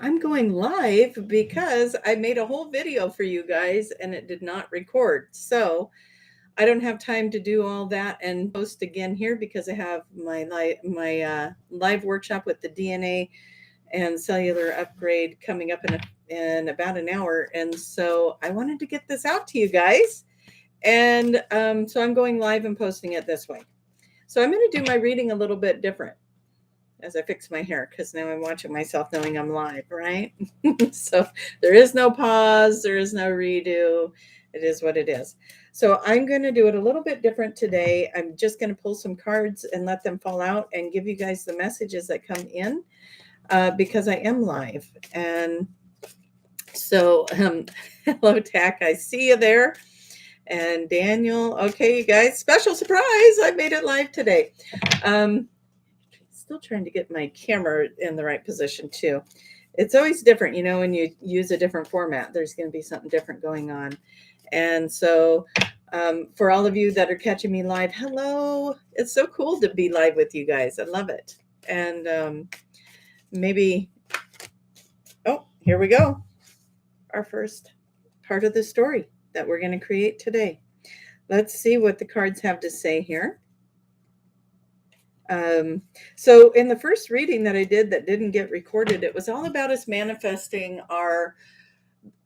I'm going live because I made a whole video for you guys and it did not record. So I don't have time to do all that and post again here because I have my live workshop with the DNA and cellular upgrade coming up in about an hour. And so I wanted to get this out to you guys. And so I'm going live and posting it this way. So I'm going to do my reading a little bit different as I fix my hair because now I'm watching myself knowing I'm live, right? So there is no pause, there is no redo. It is what it is. So I'm going to do it a little bit different today. I'm just going to pull some cards and let them fall out and give you guys the messages that come in because I am live. And so, hello, Tack. I see you there. And Daniel, okay, you guys, special surprise. I made it live today. Still trying to get my camera in the right position too. It's always different, when you use a different format, there's going to be something different going on. And so for all of you that are catching me live, hello. It's so cool to be live with you guys. I love it. And maybe, oh, here we go. Our first part of the story that we're going to create today. Let's see what the cards have to say here. So in the first reading that I did that didn't get recorded, it was all about us manifesting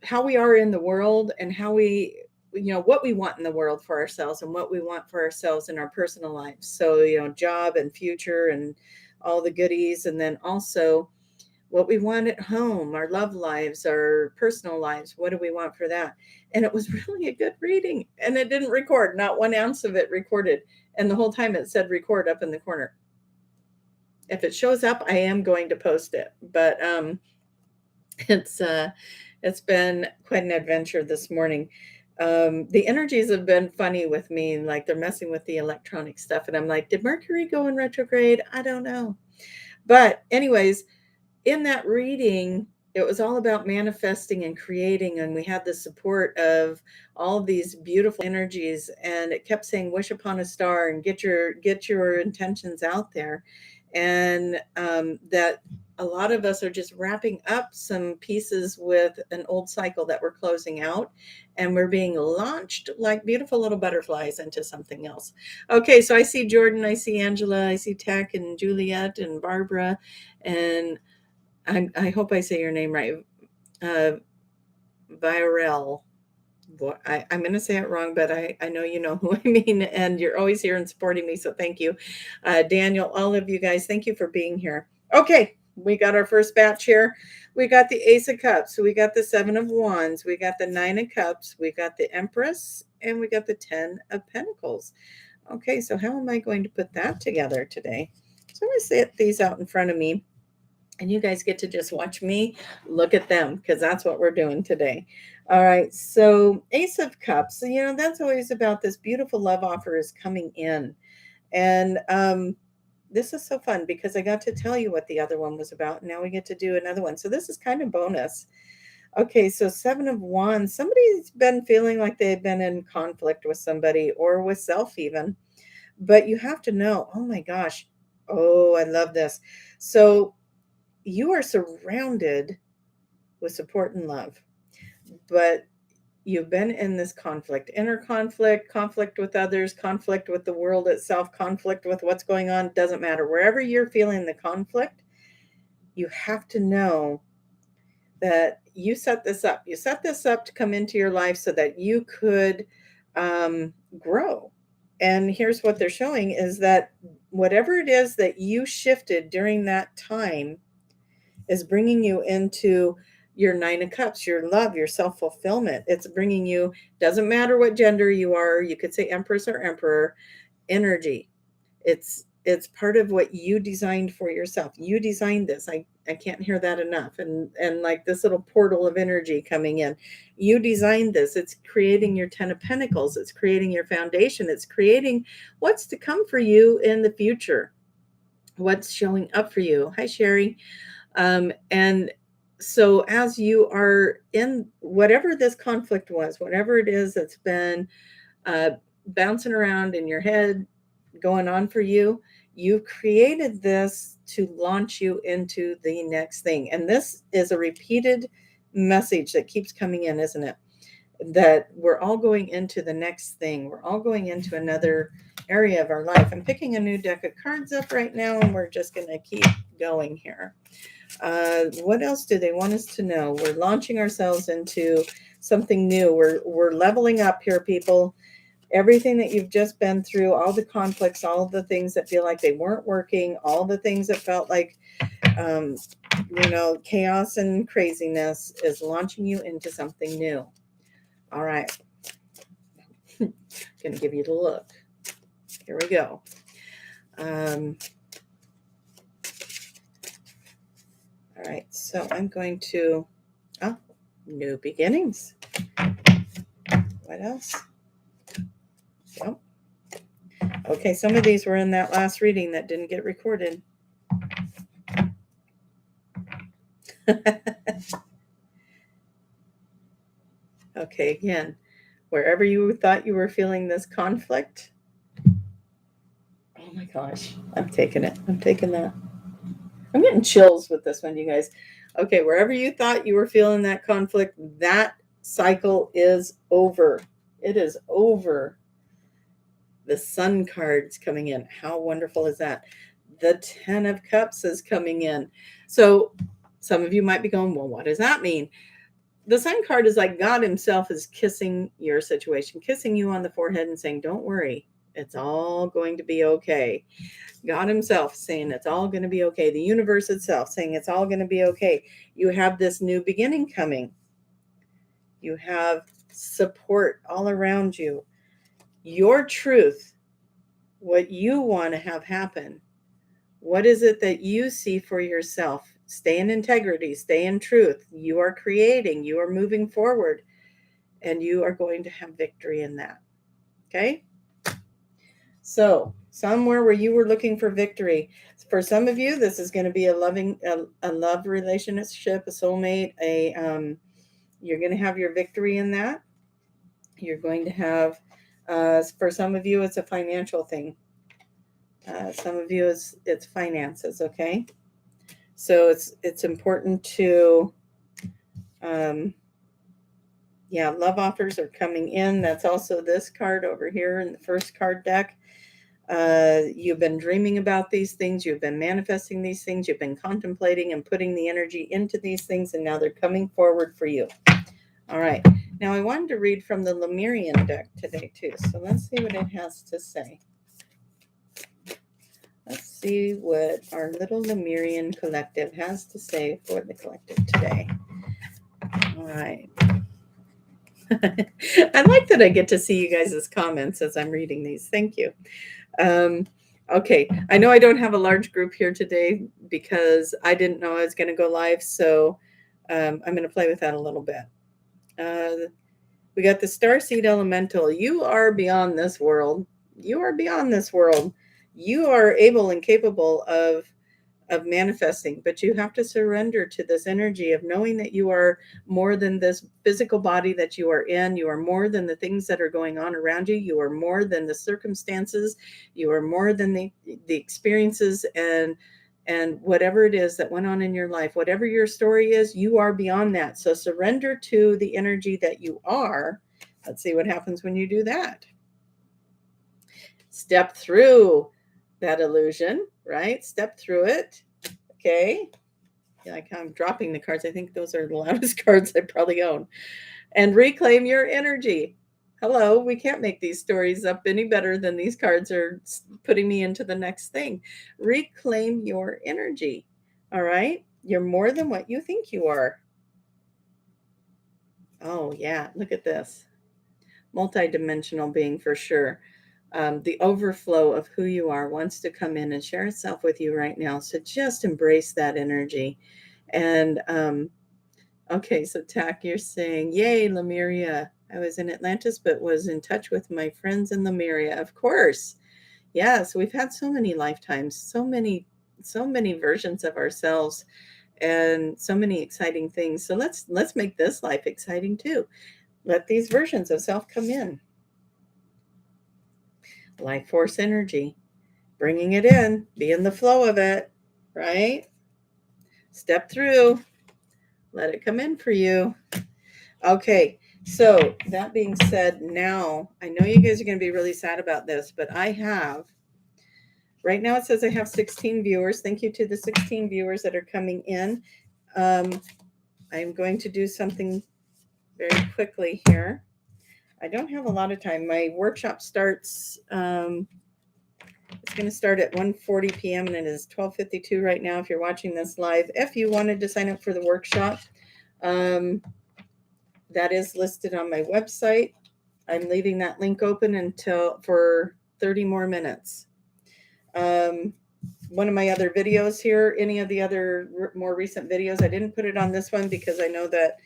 how we are in the world and how what we want in the world for ourselves and what we want for ourselves in our personal lives. So, job and future and all the goodies. And then also what we want at home, our love lives, our personal lives. What do we want for that? And it was really a good reading and it didn't record, not 1 ounce of it recorded. And the whole time it said record up in the corner. If it shows up, I am going to post it, but it's been quite an adventure this morning. The energies have been funny with me, like they're messing with the electronic stuff, and I'm like, did Mercury go in retrograde? I don't know. But anyways, in that reading, it was all about manifesting and creating, and we had the support of all of these beautiful energies, and it kept saying wish upon a star and get your intentions out there. And that a lot of us are just wrapping up some pieces with an old cycle that we're closing out, and we're being launched like beautiful little butterflies into something else. Okay, so I see Jordan, I see Angela, I see Tech and Juliet and Barbara, and I hope I say your name right. Virel. I'm going to say it wrong, but I know you know who I mean, and you're always here and supporting me, so thank you. Daniel, all of you guys, thank you for being here. Okay, we got our first batch here. We got the Ace of Cups, we got the Seven of Wands, we got the Nine of Cups, we got the Empress, and we got the 10 of Pentacles. Okay, so how am I going to put that together today? So I'm going to set these out in front of me. And you guys get to just watch me look at them because that's what we're doing today. All right. So Ace of Cups, that's always about this beautiful love offer is coming in. And this is so fun because I got to tell you what the other one was about. Now we get to do another one. So this is kind of bonus. Okay. So Seven of Wands, somebody's been feeling like they've been in conflict with somebody or with self even. But you have to know, oh my gosh. Oh, I love this. So you are surrounded with support and love, but you've been in this inner conflict with others, conflict with the world itself, conflict with what's going on. Doesn't matter. Wherever you're feeling the conflict, you have to know that you set this up. You set this up to come into your life so that you could grow. And here's what they're showing is that whatever it is that you shifted during that time is bringing you into your Nine of Cups, your love, your self-fulfillment. It's bringing you, doesn't matter what gender you are, you could say Empress or Emperor, energy. It's part of what you designed for yourself. You designed this. I can't hear that enough. And like this little portal of energy coming in. You designed this. It's creating your 10 of Pentacles. It's creating your foundation. It's creating what's to come for you in the future. What's showing up for you. Hi, Sherry. And so as you are in whatever this conflict was, whatever it is that's been bouncing around in your head, going on for you, You've created this to launch you into the next thing. And this is a repeated message that keeps coming in, isn't it? That we're all going into the next thing. We're all going into another area of our life. I'm picking a new deck of cards up right now, and we're just going to keep going here. What else do they want us to know? We're launching ourselves into something new. We're leveling up here, people. Everything that you've just been through, all the conflicts, all the things that feel like they weren't working, all the things that felt like, chaos and craziness is launching you into something new. All right. Going to give you the look. Here we go. All right. So I'm going to, new beginnings. What else? Yep. Okay, some of these were in that last reading that didn't get recorded. Okay, again, wherever you thought you were feeling this conflict. Oh my gosh, I'm taking it. I'm taking that. I'm getting chills with this one, you guys. Okay, wherever you thought you were feeling that conflict, that cycle is over. It is over. The Sun card's coming in. How wonderful is that? The 10 of Cups is coming in. So some of you might be going, well, what does that mean? The Sun card is like God himself is kissing your situation, kissing you on the forehead and saying, don't worry, it's all going to be okay. God himself saying it's all going to be okay. The universe itself saying it's all going to be okay. You have this new beginning coming. You have support all around you. Your truth, what you want to have happen. What is it that you see for yourself? Stay in integrity, stay in truth. You are creating, you are moving forward, and you are going to have victory in that. Okay? So, somewhere where you were looking for victory. For some of you, this is going to be a love relationship, a soulmate, you're going to have your victory in that. You're going to have, for some of you, it's a financial thing. Some of you, it's finances, okay? So it's important to, love offers are coming in. That's also this card over here in the first card deck. You've been dreaming about these things. You've been manifesting these things. You've been contemplating and putting the energy into these things, and now they're coming forward for you. All right. Now I wanted to read from the Lemurian deck today too. So let's see what it has to say. Let's see what our little Lemurian collective has to say for the collective today. All right. I like that I get to see you guys' comments as I'm reading these. Thank you. Okay. I know I don't have a large group here today because I didn't know I was going to go live. So I'm going to play with that a little bit. We got the Starseed Elemental. You are beyond this world. You are beyond this world. You are able and capable of manifesting, but you have to surrender to this energy of knowing that you are more than this physical body that you are in. You are more than the things that are going on around you. You are more than the circumstances. You are more than the experiences and whatever it is that went on in your life, whatever your story is, you are beyond that. So surrender to the energy that you are. Let's see what happens when you do that. Step through that illusion, right? Step through it. Okay. Yeah, I'm dropping the cards. I think those are the loudest cards I probably own. And reclaim your energy. Hello, we can't make these stories up any better than these cards are putting me into the next thing. Reclaim your energy. All right. You're more than what you think you are. Oh, yeah. Look at this. Multidimensional being for sure. The overflow of who you are wants to come in and share itself with you right now. So just embrace that energy. And okay, so Tack, you're saying, yay, Lemuria. I was in Atlantis, but was in touch with my friends in Lemuria. Of course. Yes, we've had so many lifetimes, so many versions of ourselves, and so many exciting things. So let's make this life exciting too. Let these versions of self come in. Life force energy. bringing it in, be in the flow of it, right? Step through, let it come in for you. Okay, so that being said, now I know you guys are going to be really sad about this, but I have, right now it says I have 16 viewers. Thank you to the 16 viewers that are coming in. I'm going to do something very quickly here. I don't have a lot of time. My workshop starts, it's going to start at 1:40 p.m. and it is 12:52 right now if you're watching this live. If you wanted to sign up for the workshop, that is listed on my website. I'm leaving that link open for 30 more minutes. One of my other videos here, any of the other more recent videos, I didn't put it on this one because I know that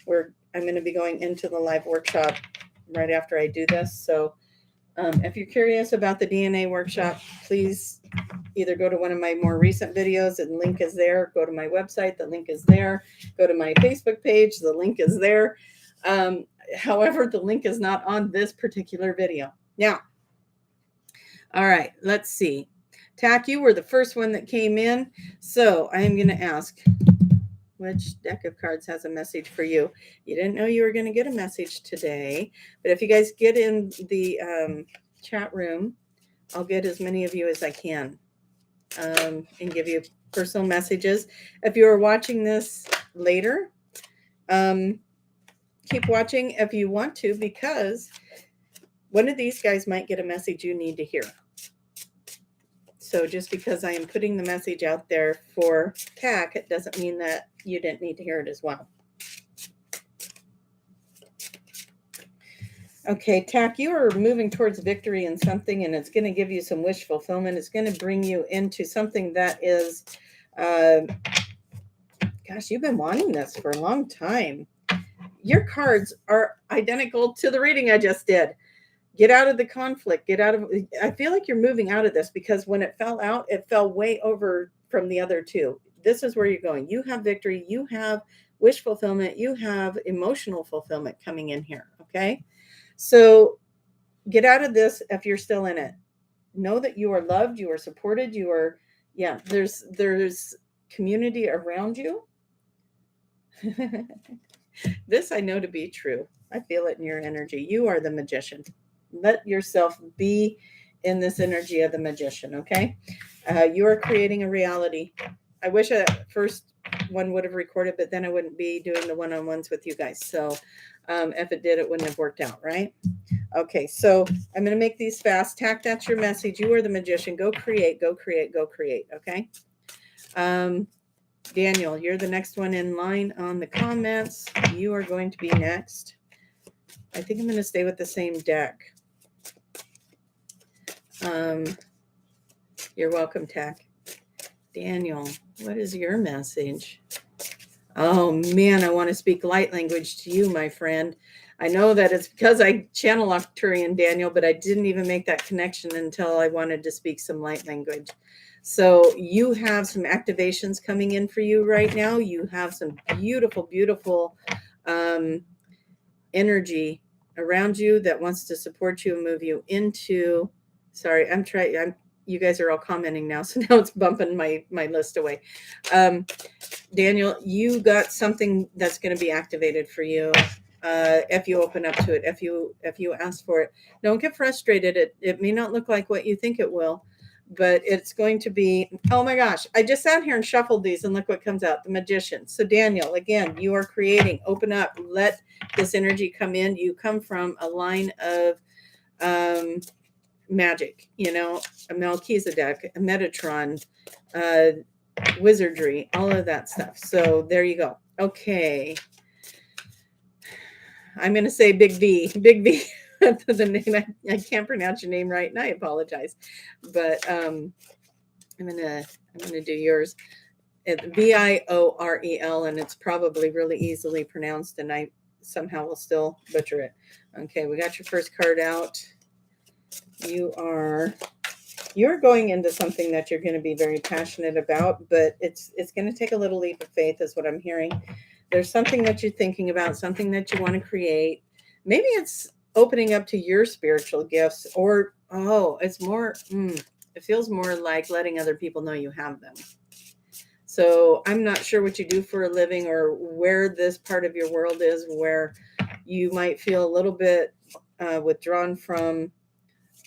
I'm going to be going into the live workshop right after I do this. So if you're curious about the DNA workshop, please either go to one of my more recent videos, and the link is there. Go to my website, the link is there. Go to my Facebook page, the link is there. However, the link is not on this particular video. Now, all right, let's see. Tack, you were the first one that came in. So I'm going to ask, which deck of cards has a message for you? You didn't know you were going to get a message today, but if you guys get in the chat room, I'll get as many of you as I can and give you personal messages. If you are watching this later, keep watching if you want to, because one of these guys might get a message you need to hear. So just because I am putting the message out there for Tack, it doesn't mean that you didn't need to hear it as well. Okay, Tack, you are moving towards victory in something, and it's going to give you some wish fulfillment. It's going to bring you into something that is, gosh, you've been wanting this for a long time. Your cards are identical to the reading I just did. Get out of the conflict. I feel like you're moving out of this, because when it fell out, it fell way over from the other two. This is where you're going. You have victory. You have wish fulfillment. You have emotional fulfillment coming in here. Okay. So get out of this if you're still in it. Know that you are loved. You are supported. There's community around you. This I know to be true. I feel it in your energy. You are the magician. Let yourself be in this energy of the magician, okay? You are creating a reality. I wish a first one would have recorded, but then I wouldn't be doing the one-on-ones with you guys. So if it did, it wouldn't have worked out, right? Okay, so I'm going to make these fast. Tack, that's your message. You are the magician. Go create, go create, go create, okay? Daniel, you're the next one in line on the comments. You are going to be next. I think I'm going to stay with the same deck. You're welcome, Tack. Daniel, what is your message? Oh, man, I want to speak light language to you, my friend. I know that it's because I channel Arcturian, Daniel, but I didn't even make that connection until I wanted to speak some light language. So you have some activations coming in for you right now. You have some beautiful, beautiful energy around you that wants to support you and move you into, sorry, you guys are all commenting now, so now it's bumping my list away. Daniel, you got something that's going to be activated for you if you open up to it, if you ask for it. Don't get frustrated. It may not look like what you think it will, but it's going to be, oh my gosh, I just sat here and shuffled these and look what comes out, the magician. So Daniel, again, you are creating, open up, let this energy come in. You come from a line of magic, a Melchizedek, a Metatron, wizardry, all of that stuff. So there you go. Okay. I'm going to say Big V. The name, I can't pronounce your name right, and I apologize. But I'm gonna do yours. It's Viorel, and it's probably really easily pronounced, and I somehow will still butcher it. Okay, we got your first card out. You're going into something that you're going to be very passionate about, but it's going to take a little leap of faith, is what I'm hearing. There's something that you're thinking about, something that you want to create. Maybe it's opening up to your spiritual gifts, or it's more It feels more like letting other people know you have them. So I'm not sure what you do for a living or where this part of your world is where you might feel a little bit withdrawn from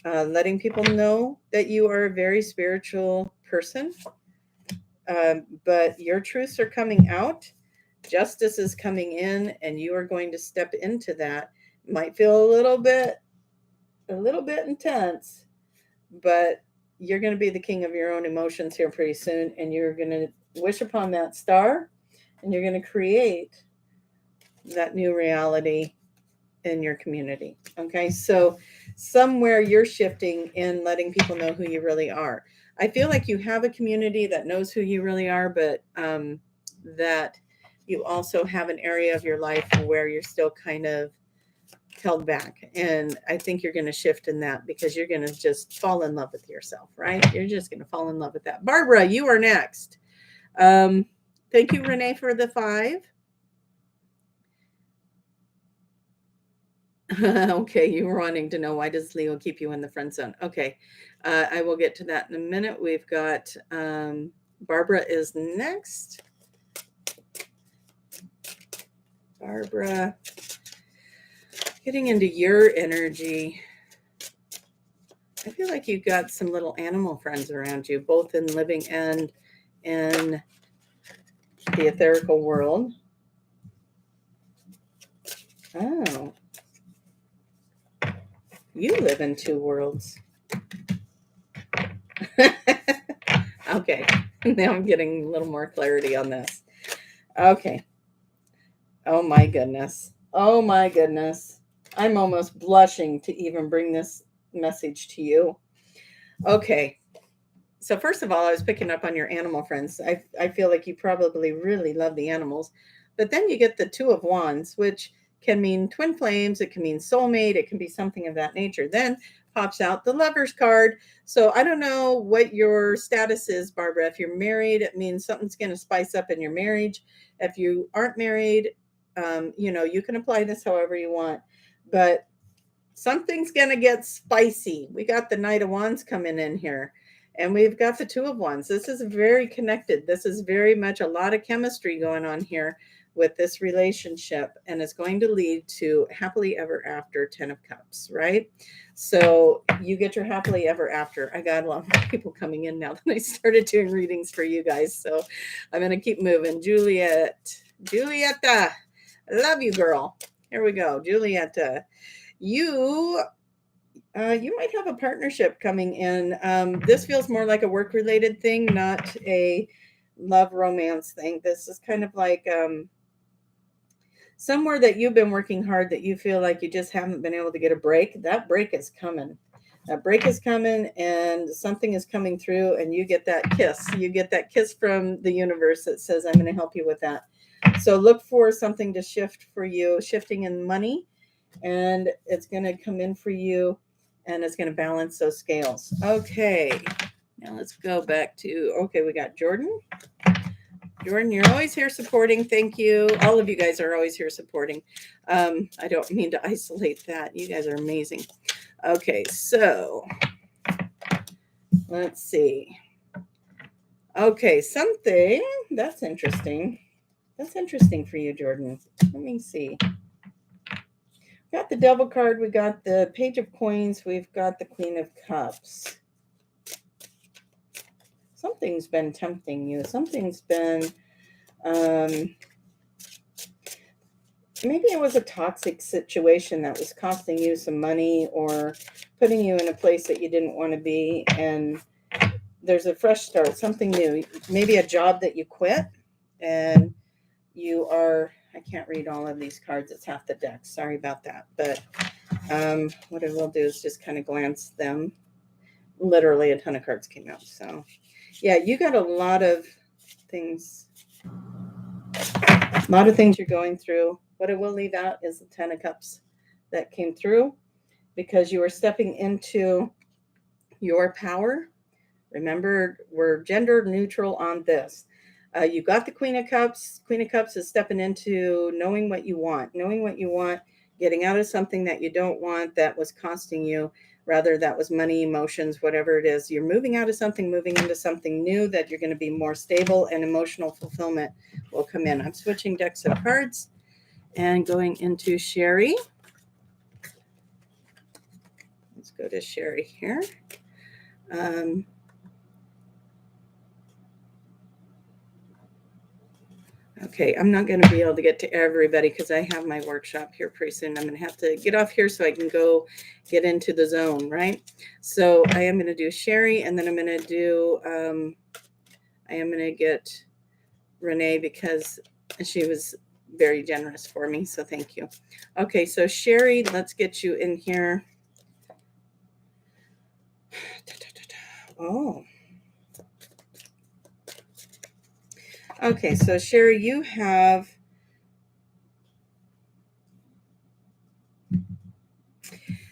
letting people know that you are a very spiritual person. But your truths are coming out. Justice is coming in, and you are going to step into that. Might feel a little bit intense, but you're going to be the king of your own emotions here pretty soon, and you're going to wish upon that star, and you're going to create that new reality in your community. Okay, so somewhere you're shifting in letting people know who you really are. I feel like you have a community that knows who you really are, but that you also have an area of your life where you're still kind of held back. And I think you're going to shift in that because you're going to just fall in love with yourself, right? You're just going to fall in love with that. Barbara, you are next. Thank you, Renee, for the 5. Okay, you were wanting to know why does Leo keep you in the friend zone? Okay, I will get to that in a minute. We've got Barbara is next. Barbara, getting into your energy. I feel like you've got some little animal friends around you, both in living and in the etherical world. Oh, you live in 2 worlds. Okay, now I'm getting a little more clarity on this. Okay. Oh my goodness. Oh my goodness. I'm almost blushing to even bring this message to you. Okay. So first of all, I was picking up on your animal friends. I feel like you probably really love the animals. But then you get the 2 of Wands, which can mean twin flames. It can mean soulmate. It can be something of that nature. Then pops out the Lovers card. So I don't know what your status is, Barbara. If you're married, it means something's going to spice up in your marriage. If you aren't married, you can apply this however you want. But something's going to get spicy. We got the Knight of Wands coming in here. And we've got the 2 of Wands. This is very connected. This is very much a lot of chemistry going on here with this relationship. And it's going to lead to happily ever after 10 of Cups, right? So you get your happily ever after. I got a lot more people coming in now that I started doing readings for you guys. So I'm going to keep moving. Julietta, I love you, girl. Here we go. Julietta, you might have a partnership coming in. This feels more like a work-related thing, not a love romance thing. This is kind of like somewhere that you've been working hard that you feel like you just haven't been able to get a break. That break is coming. That break is coming and something is coming through and you get that kiss. You get that kiss from the universe that says, I'm going to help you with that. So look for something to shift for you, shifting in money, and it's going to come in for you. And it's going to balance those scales. Okay, now let's go back to, okay, we got Jordan. Jordan, you're always here supporting. Thank you. All of you guys are always here supporting. I don't mean to isolate that. You guys are amazing. Okay, so let's see. Okay, something that's interesting. That's interesting for you, Jordan. Let me see. Got the Devil card. We got the Page of Coins. We've got the Queen of Cups. Something's been tempting you. Something's been, maybe it was a toxic situation that was costing you some money or putting you in a place that you didn't want to be. And there's a fresh start, something new. Maybe a job that you quit and you are, I can't read all of these cards. It's half the deck. Sorry about that. But what I will do is just kind of glance them. Literally a ton of cards came out. So yeah, you got a lot of things. A lot of things you're going through. What I will leave out is the 10 of Cups that came through because you are stepping into your power. Remember, we're gender neutral on this. You got the Queen of Cups. Queen of Cups is stepping into knowing what you want, getting out of something that you don't want that was costing you. Rather, that was money, emotions, whatever it is. You're moving out of something, moving into something new that you're going to be more stable, and emotional fulfillment will come in. I'm switching decks of cards and going into Sherry. Let's go to Sherry here. Okay, I'm not going to be able to get to everybody because I have my workshop here pretty soon. I'm going to have to get off here so I can go get into the zone, right? So I am going to do Sherry, and then I'm going to do, I am going to get Renee because she was very generous for me. So thank you. Okay, so Sherry, let's get you in here. Oh. Okay, so Sherry, you have,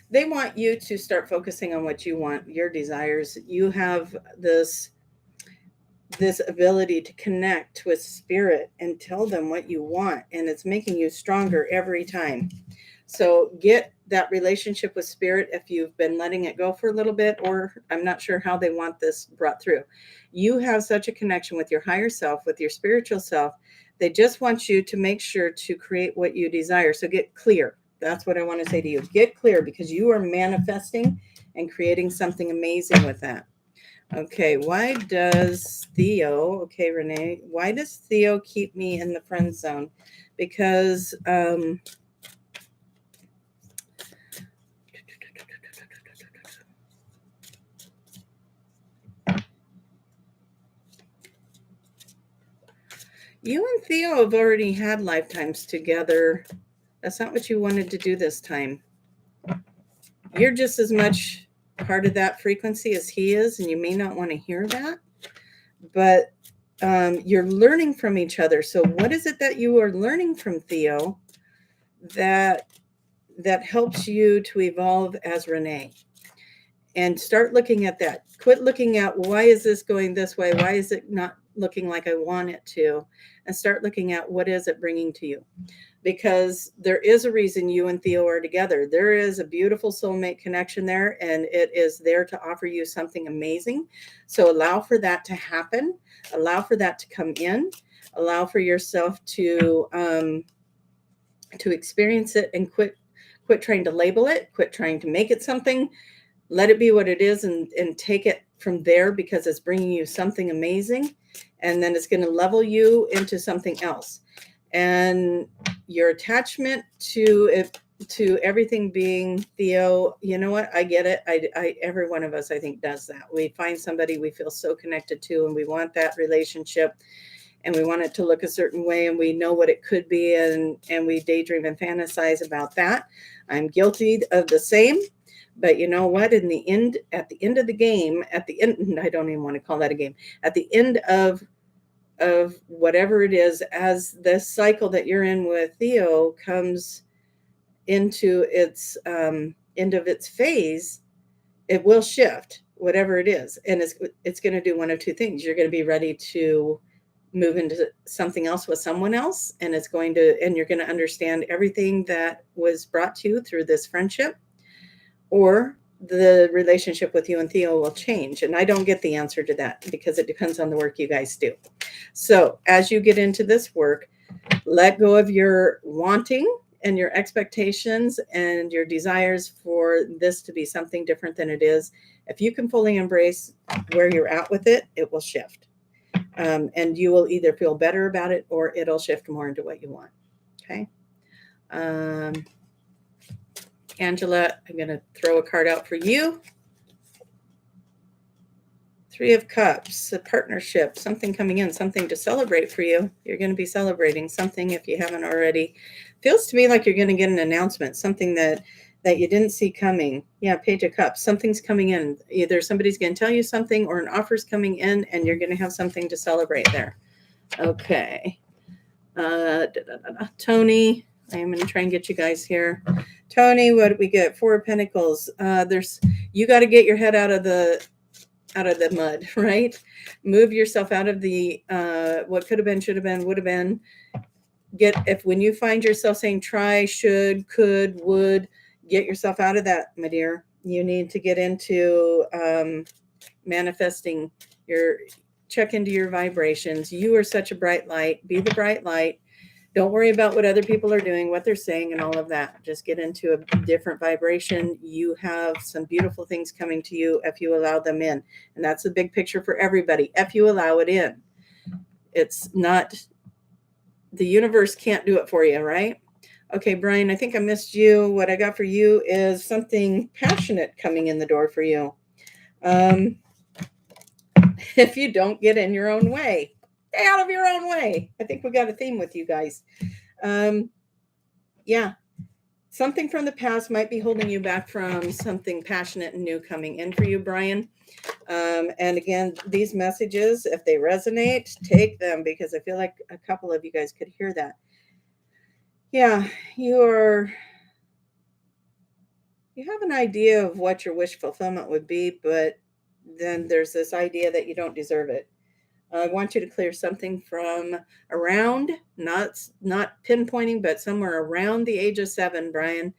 they want you to start focusing on what you want, your desires. You have this ability to connect with spirit and tell them what you want, and it's making you stronger every time. So get that relationship with spirit if you've been letting it go for a little bit, or I'm not sure how they want this brought through. You have such a connection with your higher self, with your spiritual self. They just want you to make sure to create what you desire. So get clear. That's what I want to say to you. Get clear, because you are manifesting and creating something amazing with that. Okay, why does Theo, okay, Renee, why does Theo keep me in the friend zone? Because you and Theo have already had lifetimes together. That's not what you wanted to do this time. You're just as much part of that frequency as he is, and you may not want to hear that, but you're learning from each other. So what is it that you are learning from Theo that helps you to evolve as Renee? And start looking at that. Quit looking at, why is this going this way? Why is it not looking like I want it to? And start looking at, what is it bringing to you? Because there is a reason you and Theo are together. There is a beautiful soulmate connection there, and it is there to offer you something amazing. So allow for that to happen. Allow for that to come in. Allow for yourself to experience it, and quit trying to label it. Quit trying to make it something. Let it be what it is, and take it from there, because it's bringing you something amazing, and then it's going to level you into something else. And your attachment to it, to everything being Theo, you know what? I get it. Every one of us, I think, does that. We find somebody we feel so connected to, and we want that relationship, and we want it to look a certain way, and we know what it could be, and we daydream and fantasize about that. I'm guilty of the same. But you know what? At the end of the game, I don't even want to call that a game. At the end of whatever it is, as the cycle that you're in with Theo comes into its end of its phase, it will shift, whatever it is, and it's going to do one of two things. You're going to be ready to move into something else with someone else, and you're going to understand everything that was brought to you through this friendship, or the relationship with you and Theo will change. And I don't get the answer to that, because it depends on the work you guys do. So as you get into this work, let go of your wanting and your expectations and your desires for this to be something different than it is. If you can fully embrace where you're at with it, it will shift. And you will either feel better about it, or it'll shift more into what you want. Okay. Angela, I'm going to throw a card out for you. Three of Cups, a partnership, something coming in, something to celebrate for you. You're going to be celebrating something if you haven't already. Feels to me like you're going to get an announcement, something that you didn't see coming. Yeah, Page of Cups, something's coming in. Either somebody's going to tell you something, or an offer's coming in, and you're going to have something to celebrate there. Okay. Tony, I am going to try and get you guys here. Tony, what did we get? Four of Pentacles. You got to get your head out of the mud, right? Move yourself out of the what could have been, should have been, would have been. When you find yourself saying try, should, could, would, get yourself out of that, my dear. You need to get into manifesting check into your vibrations. You are such a bright light. Be the bright light. Don't worry about what other people are doing, what they're saying, and all of that. Just get into a different vibration. You have some beautiful things coming to you if you allow them in. And that's the big picture for everybody. If you allow it in, it's not, the universe can't do it for you, right? Okay, Brian, I think I missed you. What I got for you is something passionate coming in the door for you. If you don't get in your own way, stay out of your own way. I think we got a theme with you guys. Yeah, something from the past might be holding you back from something passionate and new coming in for you, Brian. And again, these messages, if they resonate, take them, because I feel like a couple of you guys could hear that. Yeah, you have an idea of what your wish fulfillment would be, but then there's this idea that you don't deserve it. I want you to clear something from around, not pinpointing, but somewhere around the age of 7, Brian.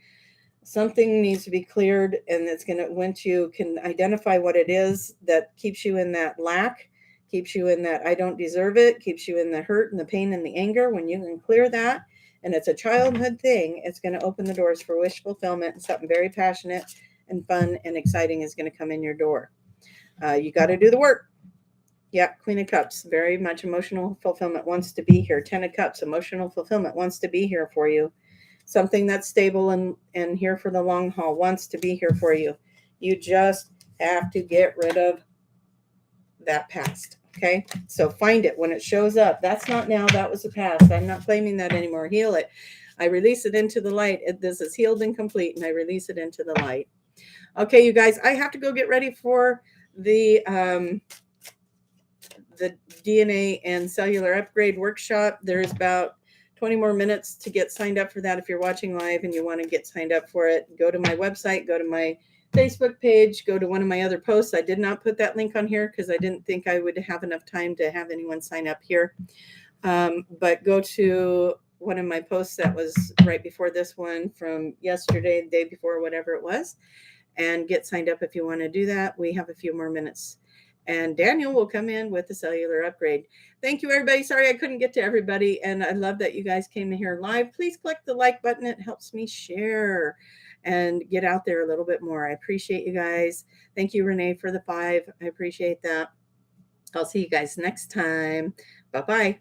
Something needs to be cleared, and it's going to, once you can identify what it is that keeps you in that lack, keeps you in that I don't deserve it, keeps you in the hurt and the pain and the anger, when you can clear that, and it's a childhood thing, it's going to open the doors for wish fulfillment, and something very passionate and fun and exciting is going to come in your door. You got to do the work. Yeah, Queen of Cups, very much emotional fulfillment wants to be here. 10 of Cups, emotional fulfillment wants to be here for you. Something that's stable and here for the long haul wants to be here for you. You just have to get rid of that past, okay? So find it when it shows up. That's not now, that was the past. I'm not claiming that anymore. Heal it. I release it into the light. This is healed and complete, and I release it into the light. Okay, you guys, I have to go get ready for the DNA and cellular upgrade workshop. There's about 20 more minutes to get signed up for that. If you're watching live and you want to get signed up for it, go to my website, go to my Facebook page, go to one of my other posts. I did not put that link on here because I didn't think I would have enough time to have anyone sign up here. But go to one of my posts that was right before this one from yesterday, the day before, whatever it was, and get signed up if you want to do that. We have a few more minutes. And Daniel will come in with the cellular upgrade. Thank you, everybody. Sorry I couldn't get to everybody. And I love that you guys came here live. Please click the like button. It helps me share and get out there a little bit more. I appreciate you guys. Thank you, Renee, for the 5. I appreciate that. I'll see you guys next time. Bye-bye.